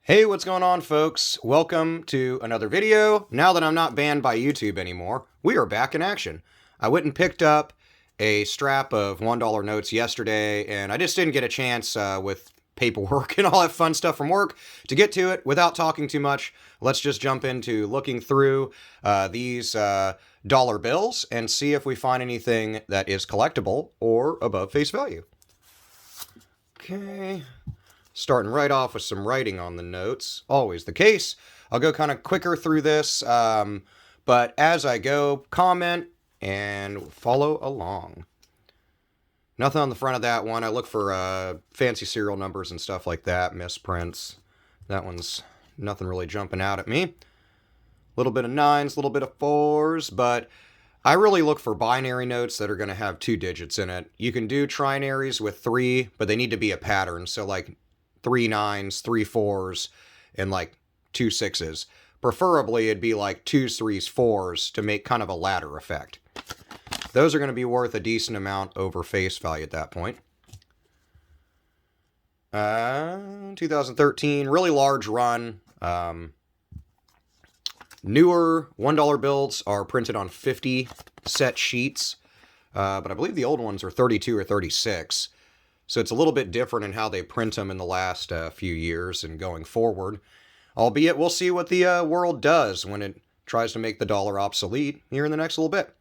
Hey, what's going on, folks? Welcome to another video. Now that I'm not banned by YouTube anymore, we are back in action. I went and picked up a strap of $1 notes yesterday, and I just didn't get a chance with paperwork and all that fun stuff from work to get to it. Without talking too much, let's just jump into looking through these dollar bills and see if we find anything that is collectible or above face value. Okay. Starting right off with some writing on the notes, always the case. I'll go kind of quicker through this, but as I go, comment and follow along. Nothing on the front of that one. I look for fancy serial numbers and stuff like that, misprints. That one's nothing really jumping out at me. A little bit of nines, a little bit of fours, but I really look for binary notes that are going to have 2 digits in it. You can do trinaries with 3, but they need to be a pattern. So like 3 nines, 3 fours, and like 2 sixes. Preferably, it'd be like 2s, 3s, 4s to make kind of a ladder effect. Those are going to be worth a decent amount over face value at that point. 2013, really large run. Newer $1 bills are printed on 50 set sheets, but I believe the old ones are 32 or 36. So it's a little bit different in how they print them in the last few years and going forward. Albeit, we'll see what the world does when it tries to make the dollar obsolete here in the next little bit.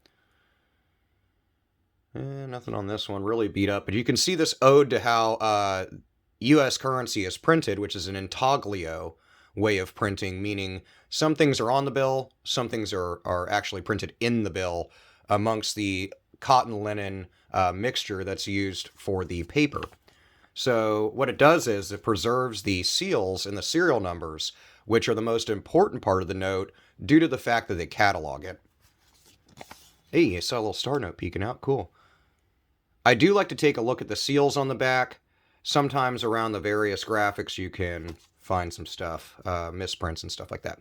Nothing on this one, really beat up. But you can see this ode to how U.S. currency is printed, which is an intaglio way of printing, meaning some things are on the bill, some things are actually printed in the bill amongst the cotton linen mixture that's used for the paper. So what it does is it preserves the seals and the serial numbers, which are the most important part of the note due to the fact that they catalog it. Hey, I saw a little star note peeking out. Cool. I do like to take a look at the seals on the back. Sometimes around the various graphics you can find some stuff, misprints and stuff like that.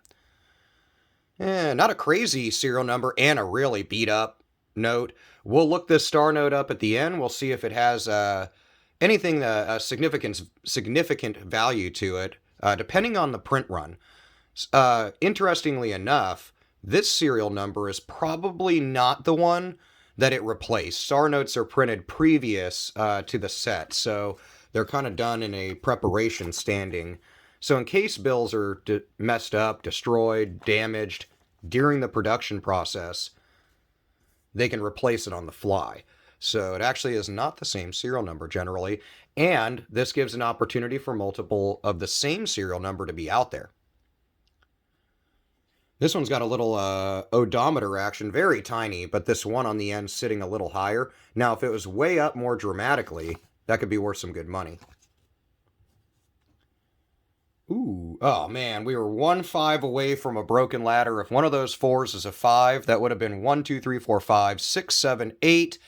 Not a crazy serial number and a really beat up note. We'll look this star note up at the end. We'll see if it has anything significant value to it, depending on the print run. Interestingly enough, this serial number is probably not the one that it replaced. Star notes are printed previous to the set, so they're kind of done in a preparation standing. So in case bills are messed up, destroyed, damaged during the production process, they can replace it on the fly. So it actually is not the same serial number generally, and this gives an opportunity for multiple of the same serial number to be out there. This one's got a little odometer action, very tiny, but this one on the end sitting a little higher. Now, if it was way up more dramatically, that could be worth some good money. Ooh, oh man, we were 1-5 away from a broken ladder. If one of those 4s is a 5, that would have been 1, 2, 3, 4, 5, 6, 7, 8,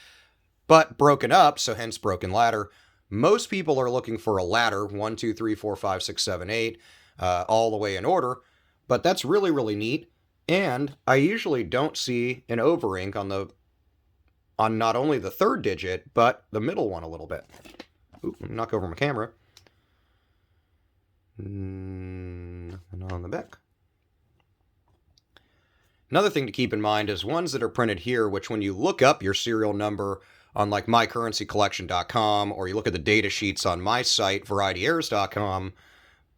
but broken up, so hence broken ladder. Most people are looking for a ladder, 1, 2, 3, 4, 5, 6, 7, 8, all the way in order, but that's really, really neat. And I usually don't see an overink on not only the 3rd digit, but the middle one a little bit. Ooh, knock over my camera. Nothing on the back. Another thing to keep in mind is ones that are printed here, which when you look up your serial number on like mycurrencycollection.com or you look at the data sheets on my site, varietyerrors.com,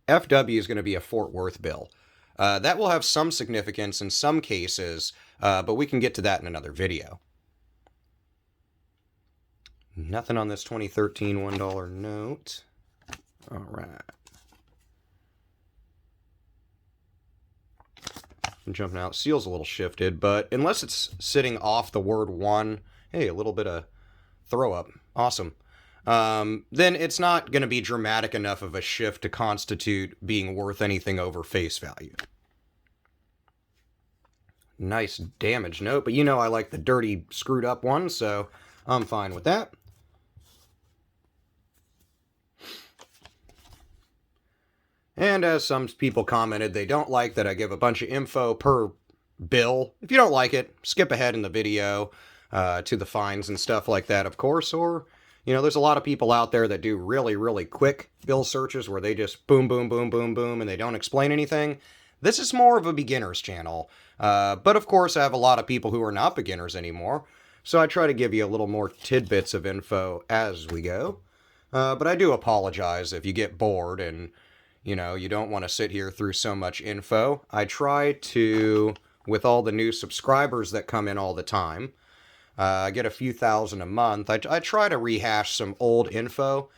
FW is going to be a Fort Worth bill. That will have some significance in some cases, but we can get to that in another video. Nothing on this 2013 $1 note. All right. Jumping out. Seal's a little shifted, but unless it's sitting off the word 1, hey, a little bit of throw up. Awesome. Then it's not going to be dramatic enough of a shift to constitute being worth anything over face value. Nice damage note, but you know I like the dirty, screwed up one, so I'm fine with that. And as some people commented, they don't like that I give a bunch of info per bill. If you don't like it, skip ahead in the video to the fines and stuff like that, of course, or You know, there's a lot of people out there that do really, really quick bill searches where they just boom, boom, boom, boom, boom, and they don't explain anything. This is more of a beginner's channel. But of course, I have a lot of people who are not beginners anymore. So I try to give you a little more tidbits of info as we go. But I do apologize if you get bored and, you know, you don't want to sit here through so much info. I try to, with all the new subscribers that come in all the time, I get a few thousand a month. I try to rehash some old info,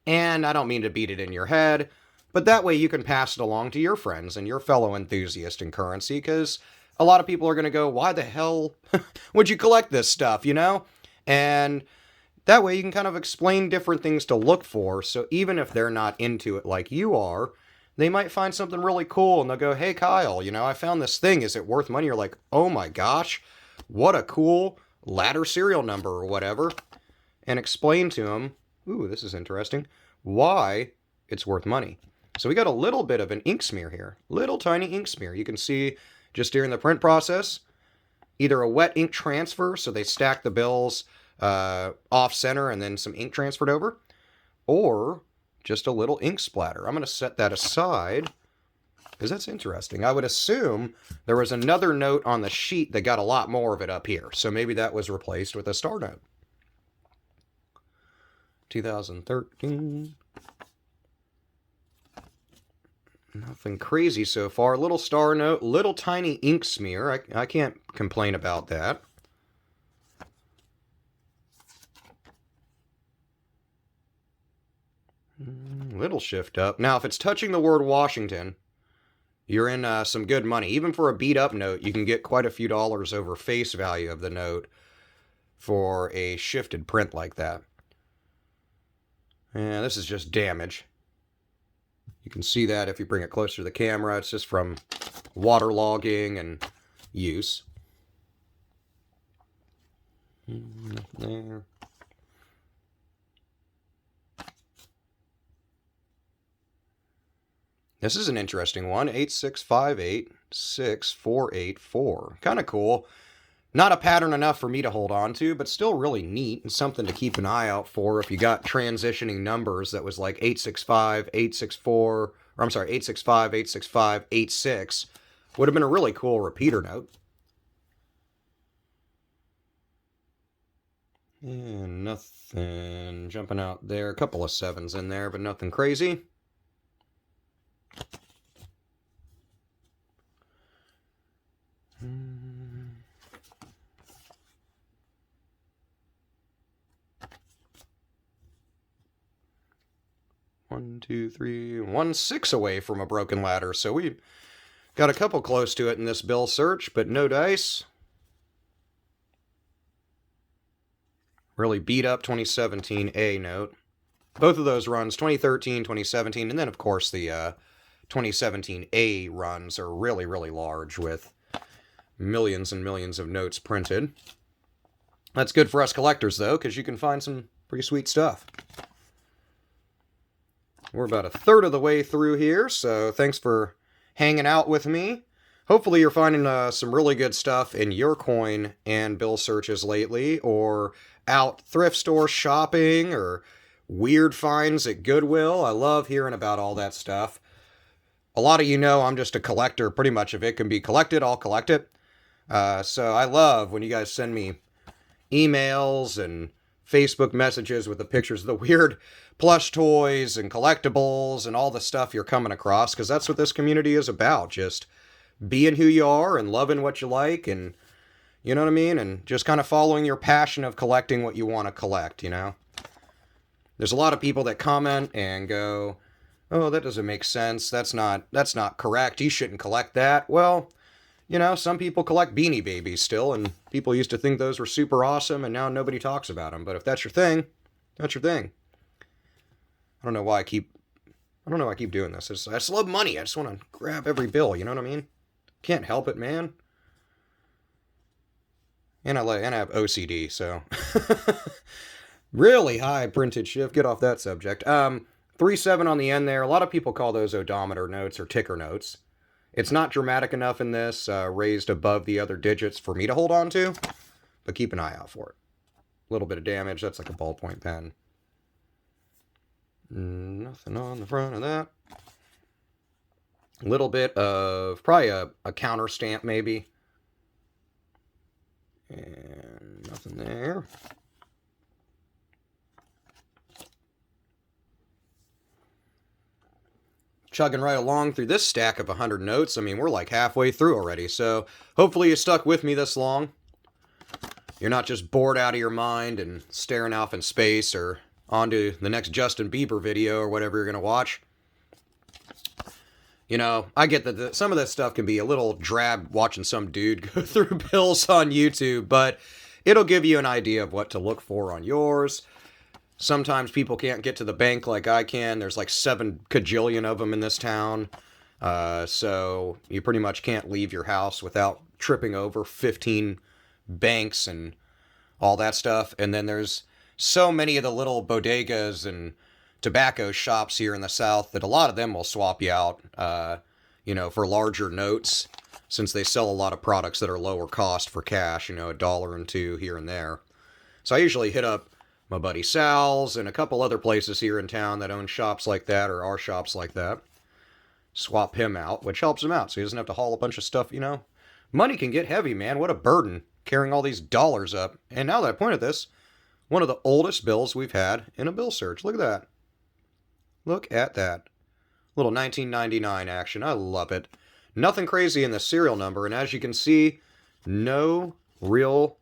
and I don't mean to beat it in your head, but that way you can pass it along to your friends and your fellow enthusiasts in currency, because a lot of people are going to go, why the hell would you collect this stuff, you know? And that way you can kind of explain different things to look for, so even if they're not into it like you are, they might find something really cool and they'll go, hey Kyle, you know, I found this thing, is it worth money? You're like, oh my gosh, what a cool ladder serial number or whatever, and explain to them, ooh, this is interesting, why it's worth money. So we got a little bit of an ink smear here, little tiny ink smear. You can see just during the print process, either a wet ink transfer, so they stack the bills off center and then some ink transferred over, or just a little ink splatter. I'm going to set that aside because that's interesting. I would assume there was another note on the sheet that got a lot more of it up here, so maybe that was replaced with a star note. 2013. Nothing crazy so far. Little star note, little tiny ink smear. I can't complain about that. Little shift up. Now, if it's touching the word Washington, you're in some good money. Even for a beat-up note, you can get quite a few dollars over face value of the note for a shifted print like that. And this is just damage. You can see that if you bring it closer to the camera. It's just from waterlogging and use. There. This is an interesting one. 865864884. Kind of cool. Not a pattern enough for me to hold on to, but still really neat and something to keep an eye out for if you got transitioning numbers that was like 865, 864, or I'm sorry, 865, 865, 86. Would have been a really cool repeater note. And nothing jumping out there. A couple of sevens in there, but nothing crazy. One, two, three, 1, 6 away from a broken ladder. So we got a couple close to it in this bill search, but no dice. Really beat up 2017 A note. Both of those runs, 2013, 2017, and then of course the 2017 A runs are really, really large with millions and millions of notes printed. That's good for us collectors though, because you can find some pretty sweet stuff. We're about a third of the way through here, so thanks for hanging out with me. Hopefully you're finding some really good stuff in your coin and bill searches lately, or out thrift store shopping, or weird finds at Goodwill. I love hearing about all that stuff. A lot of you know I'm just a collector. Pretty much if it can be collected, I'll collect it. So I love when you guys send me emails and Facebook messages with the pictures of the weird plush toys and collectibles and all the stuff you're coming across, because that's what this community is about. Just being who you are and loving what you like, and you know what I mean? And just kind of following your passion of collecting what you want to collect, you know? There's a lot of people that comment and go, oh, that doesn't make sense. That's not correct. You shouldn't collect that. Well, you know, some people collect Beanie Babies still, and people used to think those were super awesome, and now nobody talks about them. But if that's your thing, that's your thing. I don't know why I keep doing this. I just love money. I just want to grab every bill, you know what I mean? Can't help it, man. And I have OCD, so really high printed shift. Get off that subject. 3-7 on the end there. A lot of people call those odometer notes or ticker notes. It's not dramatic enough in this, raised above the other digits for me to hold on to, but keep an eye out for it. little bit of damage. That's like a ballpoint pen. Nothing on the front of that. A little bit of probably a counter stamp maybe. And nothing there. Chugging right along through this stack of 100 notes. I mean, we're like halfway through already, so hopefully you stuck with me this long. You're not just bored out of your mind and staring off in space or onto the next Justin Bieber video or whatever you're going to watch. You know, I get that some of that stuff can be a little drab watching some dude go through bills on YouTube, but it'll give you an idea of what to look for on yours. Sometimes people can't get to the bank like I can. There's like 7 kajillion of them in this town. So you pretty much can't leave your house without tripping over 15 banks and all that stuff. And then there's so many of the little bodegas and tobacco shops here in the South that a lot of them will swap you out, for larger notes, since they sell a lot of products that are lower cost for cash, $1 or $2 here and there. So I usually hit up my buddy Sal's and a couple other places here in town that own shops like that or are shops like that. Swap him out, which helps him out so he doesn't have to haul a bunch of stuff, Money can get heavy, man. What a burden carrying all these dollars up. And now that I point at this, one of the oldest bills we've had in a bill search. Look at that. Look at that. Little 1999 action. I love it. Nothing crazy in the serial number, and as you can see, no real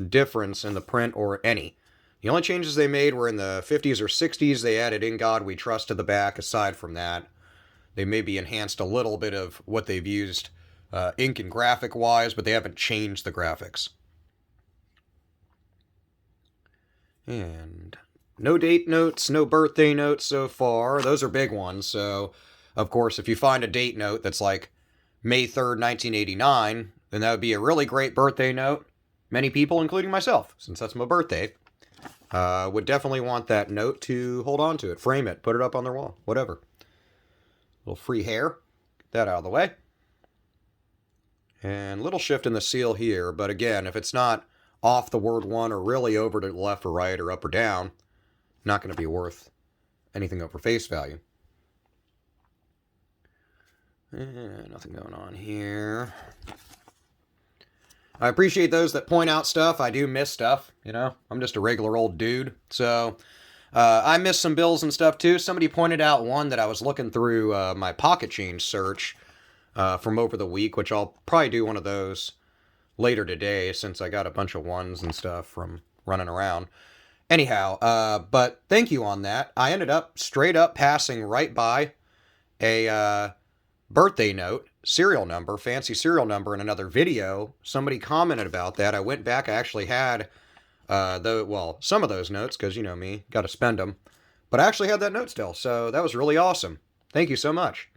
difference in the print or any. The only changes they made were in the 50s or 60s. They added "In God We Trust" to the back. Aside from that, they maybe enhanced a little bit of what they've used ink and graphic-wise, but they haven't changed the graphics. And no date notes, no birthday notes so far. Those are big ones. So, of course, if you find a date note that's like May 3rd, 1989, then that would be a really great birthday note. Many people, including myself, since that's my birthday, would definitely want that note to hold on to it, frame it, put it up on their wall, whatever. A little free hair. Get that out of the way. And a little shift in the seal here, but again, if it's not off the word 1 or really over to the left or right or up or down, not going to be worth anything over face value. Nothing going on here. I appreciate those that point out stuff. I do miss stuff, I'm just a regular old dude. So I miss some bills and stuff too. Somebody pointed out one that I was looking through my pocket change search from over the week, which I'll probably do one of those later today since I got a bunch of ones and stuff from running around. Anyhow, but thank you on that. I ended up straight up passing right by a birthday note, serial number, fancy serial number in another video. Somebody commented about that. I went back. I actually had some of those notes because, me, got to spend them. But I actually had that note still, so that was really awesome. Thank you so much.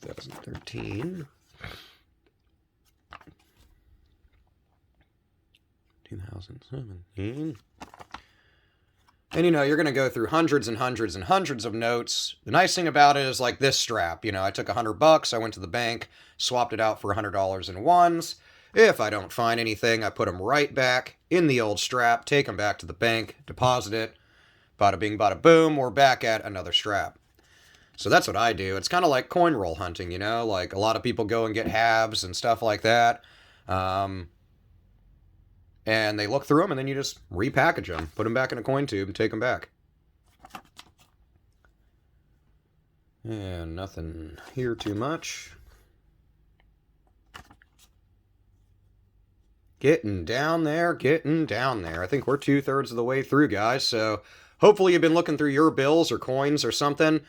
2013. 2017. And you're going to go through hundreds and hundreds and hundreds of notes. The nice thing about it is like this strap. I took $100, I went to the bank, swapped it out for $100 in ones. If I don't find anything, I put them right back in the old strap, take them back to the bank, deposit it. Bada bing, bada boom, we're back at another strap. So that's what I do. It's kind of like coin roll hunting, like a lot of people go and get halves and stuff like that. And they look through them, and then you just repackage them, put them back in a coin tube, and take them back. And nothing here too much. Getting down there. I think we're 2/3 of the way through, guys. So hopefully you've been looking through your bills or coins or something.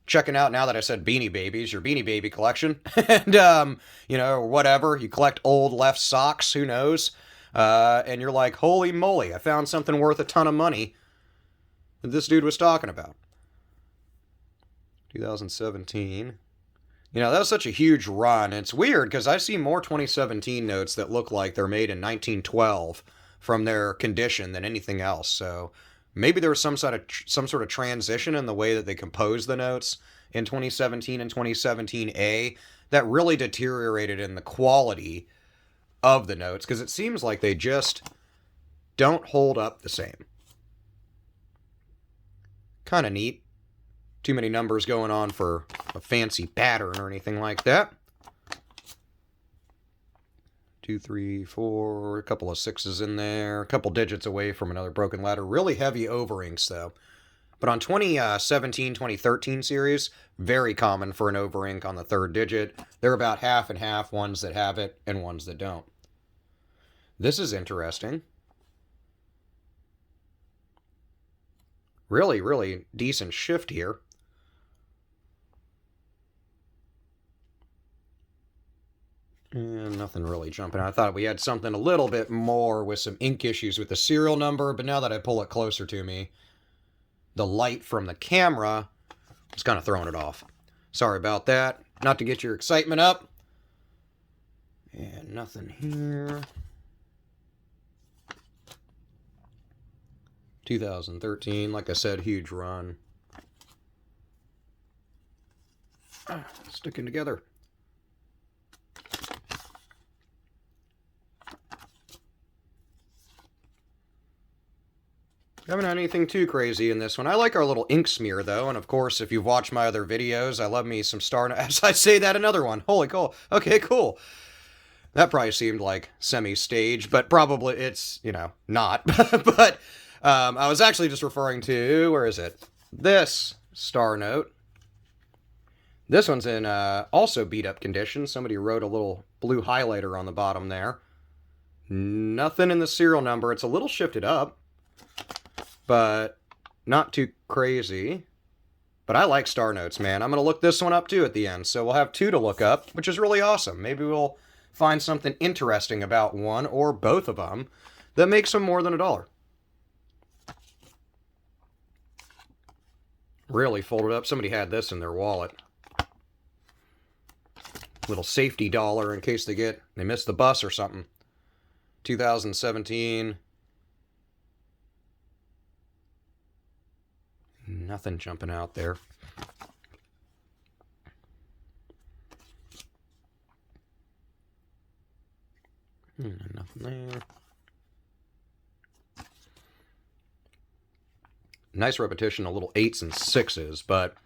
Checking out, now that I said Beanie Babies, your Beanie Baby collection. And, or whatever. You collect old left socks, who knows? And you're like, holy moly, I found something worth a ton of money that this dude was talking about. 2017. That was such a huge run. It's weird because I see more 2017 notes that look like they're made in 1912 from their condition than anything else. So maybe there was some sort of transition in the way that they composed the notes in 2017 and 2017A that really deteriorated in the quality of the notes, because it seems like they just don't hold up the same. Kind of neat. Too many numbers going on for a fancy pattern or anything like that. 2, 3, 4, a couple of sixes in there, a couple digits away from another broken ladder. Really heavy over-inks, though. But on 2017, 2013 series, very common for an over-ink on the third digit. They're about half and half, ones that have it and ones that don't. This is interesting. Really, really decent shift here. And nothing really jumping out. I thought we had something a little bit more with some ink issues with the serial number, but now that I pull it closer to me, the light from the camera is kind of throwing it off. Sorry about that. Not to get your excitement up. And nothing here. 2013, like I said, huge run. Sticking together. I haven't had anything too crazy in this one. I like our little ink smear, though, and of course, if you've watched my other videos, I love me some star... As I say that, another one. Holy cool. Okay, cool. That probably seemed like semi-staged, but probably it's, you know, not. But I was actually just referring to, where is it? This star note. This one's in also beat-up condition. Somebody wrote a little blue highlighter on the bottom there. Nothing in the serial number. It's a little shifted up, but not too crazy. But I like star notes, man. I'm going to look this one up, too, at the end. So we'll have two to look up, which is really awesome. Maybe we'll find something interesting about one or both of them that makes them more than $1. Really folded up. Somebody had this in their wallet. Little safety dollar in case they miss the bus or something. 2017... Nothing jumping out there. Nothing there. Nice repetition, a little 8s and 6s, but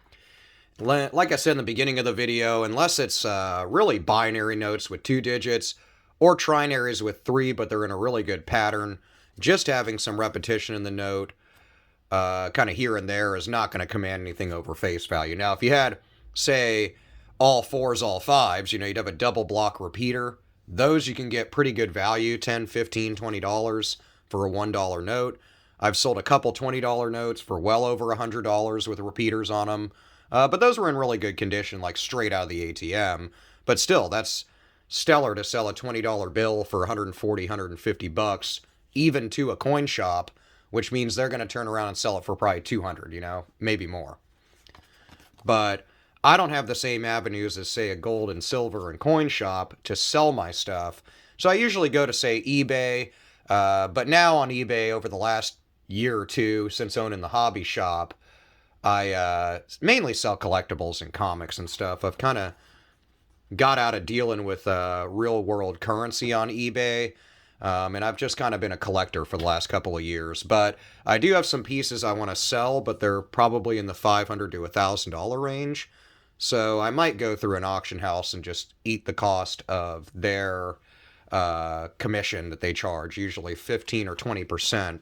like I said in the beginning of the video, unless it's really binary notes with 2 digits or trinaries with 3, but they're in a really good pattern, just having some repetition in the note kind of here and there is not going to command anything over face value. Now, if you had, say, all 4s, all 5s, you know, you'd have a double block repeater. Those you can get pretty good value, $10, $15, $20 for a $1 note. I've sold a couple $20 notes for well over $100 with repeaters on them. But those were in really good condition, like straight out of the ATM. But still, that's stellar to sell a $20 bill for 140, 150 bucks, even to a coin shop, which means they're going to turn around and sell it for probably 200, you know, maybe more. But I don't have the same avenues as, say, a gold and silver and coin shop to sell my stuff. So I usually go to, say, eBay. But now on eBay, over the last year or two, since owning the hobby shop, I mainly sell collectibles and comics and stuff. I've kind of got out of dealing with real-world currency on eBay. And I've just kind of been a collector for the last couple of years. But I do have some pieces I want to sell, but they're probably in the $500 to $1,000 range. So I might go through an auction house and just eat the cost of their commission that they charge, usually 15 or 20%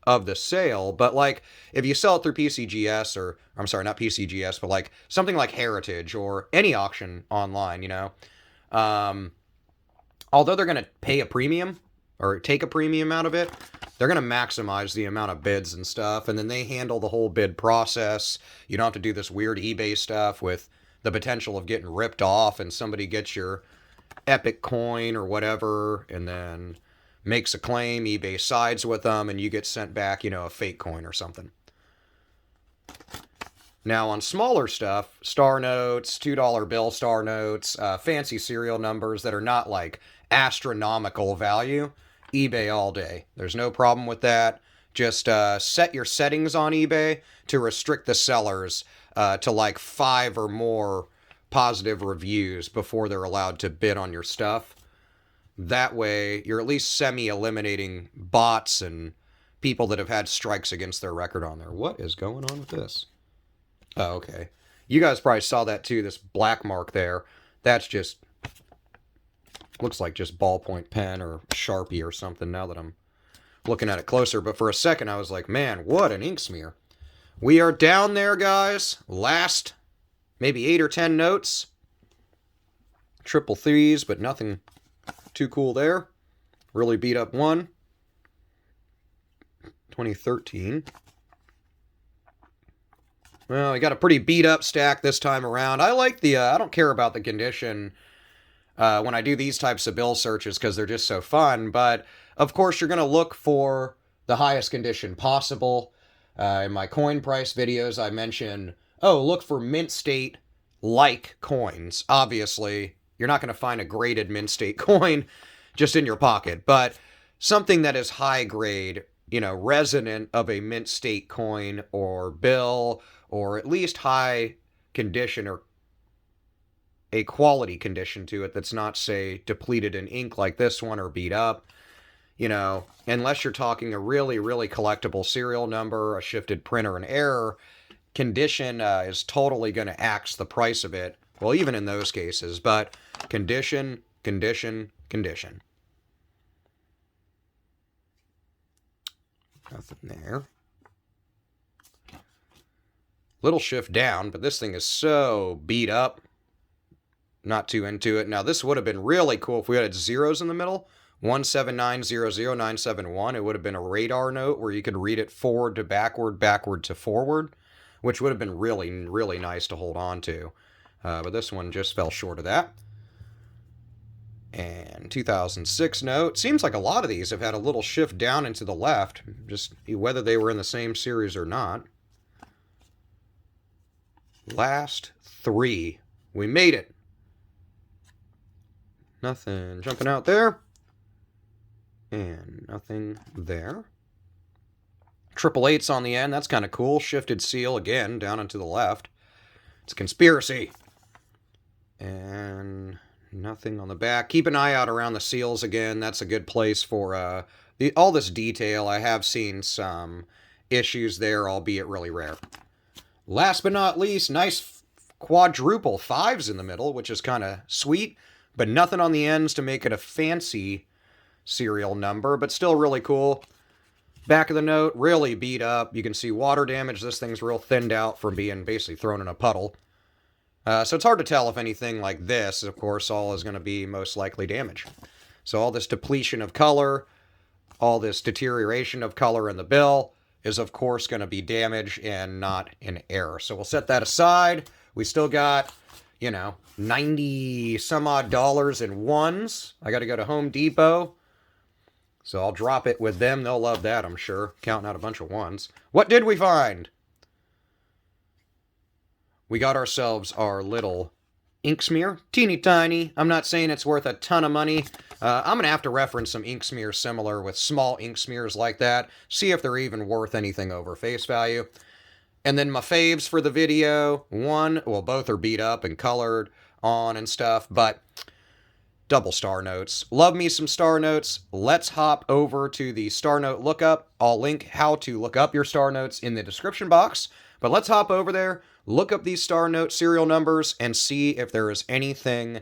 of the sale. But like, if you sell it through PCGS, or I'm sorry, not PCGS, but like something like Heritage or any auction online, you know, although they're going to pay a premium or take a premium out of it, they're going to maximize the amount of bids and stuff, and then they handle the whole bid process. You don't have to do this weird eBay stuff with the potential of getting ripped off and somebody gets your epic coin or whatever and then makes a claim, eBay sides with them, and you get sent back, you know, a fake coin or something. Now, on smaller stuff, star notes, $2 bill star notes, fancy serial numbers that are not like astronomical value, eBay all day. There's no problem with that. Just set your settings on eBay to restrict the sellers to like 5 or more positive reviews before they're allowed to bid on your stuff. That way, you're at least semi-eliminating bots and people that have had strikes against their record on there. What is going on with this? Oh, okay. You guys probably saw that too, this black mark there. That's just, looks like just ballpoint pen or Sharpie or something now that I'm looking at it closer. But for a second, I was like, man, what an ink smear. We are down there, guys. Last maybe 8 or 10 notes. Triple threes, but nothing too cool there. Really beat up one. 2013. Well, we got a pretty beat up stack this time around. I like the, I don't care about the condition when I do these types of bill searches because they're just so fun. But of course, you're going to look for the highest condition possible. In my coin price videos, I mention, oh, look for mint state like coins. Obviously, you're not going to find a graded mint state coin just in your pocket, but something that is high grade, you know, resonant of a mint state coin or bill, or at least high condition or a quality condition to it that's not, say, depleted in ink like this one or beat up. You know, unless you're talking a really, really collectible serial number, a shifted print, or an error, condition is totally going to axe the price of it. Well, even in those cases, but condition, condition, condition. Nothing there. Little shift down, but this thing is so beat up. Not too into it. Now, this would have been really cool if we had zeros in the middle. 179000971. It would have been a radar note where you could read it forward to backward, backward to forward, which would have been really, really nice to hold on to. But this one just fell short of that. And 2006 note. Seems like a lot of these have had a little shift down into the left, just whether they were in the same series or not. Last three. We made it. Nothing jumping out there. And nothing there. Triple eights on the end. That's kind of cool. Shifted seal again down and to the left. It's a conspiracy. And nothing on the back. Keep an eye out around the seals again. That's a good place for all this detail. I have seen some issues there, albeit really rare. Last but not least, nice quadruple fives in the middle, which is kind of sweet, but nothing on the ends to make it a fancy serial number, but still really cool. Back of the note, really beat up. You can see water damage. This thing's real thinned out from being basically thrown in a puddle. So it's hard to tell if anything like this, of course, all is going to be most likely damage. So all this depletion of color, all this deterioration of color in the bill is, of course, going to be damage and not an error. So we'll set that aside. We still got, you know, 90 some odd dollars in ones. I got to go to Home Depot. So I'll drop it with them. They'll love that, I'm sure. Counting out a bunch of ones. What did we find? We got ourselves our little ink smear. Teeny tiny. I'm not saying it's worth a ton of money. I'm going to have to reference some ink smears similar with small ink smears like that. See if they're even worth anything over face value. And then my faves for the video. One, well, both are beat up and colored on and stuff, but double star notes. Love me some star notes. Let's hop over to the star note lookup. I'll link how to look up your star notes in the description box. But let's hop over there, look up these star note serial numbers, and see if there is anything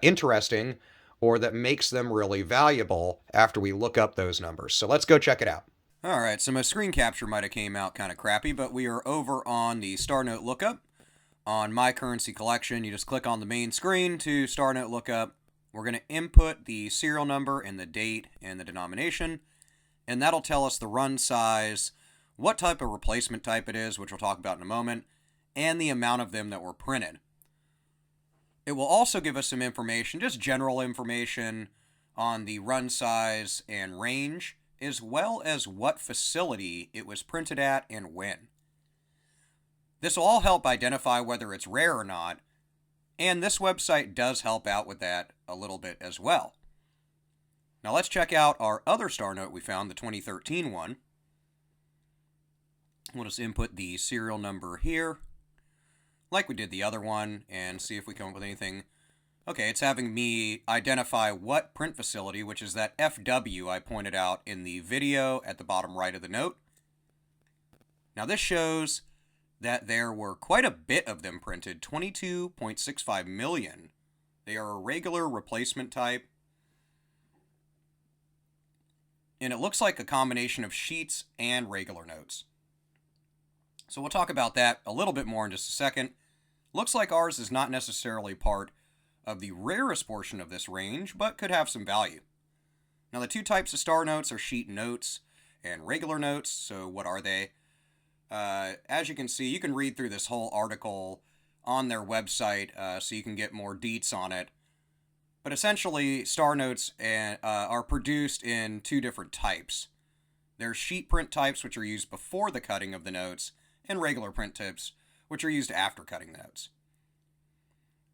interesting or that makes them really valuable after we look up those numbers. So let's go check it out. All right, so my screen capture might have came out kind of crappy, but we are over on the star note lookup. On my currency collection, you just click on the main screen to star note lookup. We're going to input the serial number and the date and the denomination, and that'll tell us the run size, what type of replacement type it is, which we'll talk about in a moment, and the amount of them that were printed. It will also give us some information, just general information, on the run size and range, as well as what facility it was printed at and when. This will all help identify whether it's rare or not, and this website does help out with that a little bit as well. Now let's check out our other star note we found, the 2013 one. We'll just input the serial number here, like we did the other one, and see if we come up with anything Okay, it's having me identify what print facility, which is that FW I pointed out in the video at the bottom right of the note. Now this shows that there were quite a bit of them printed, 22.65 million. They are a regular replacement type. And it looks like a combination of sheets and regular notes. So we'll talk about that a little bit more in just a second. Looks like ours is not necessarily part of the rarest portion of this range, but could have some value. Now the two types of star notes are sheet notes and regular notes. So what are they? As you can see, you can read through this whole article on their website so you can get more deets on it. But essentially, star notes are produced in two different types. There's sheet print types, which are used before the cutting of the notes, and regular print types, which are used after cutting the notes.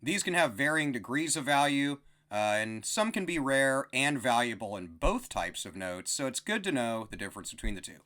These can have varying degrees of value, and some can be rare and valuable in both types of notes, so it's good to know the difference between the two.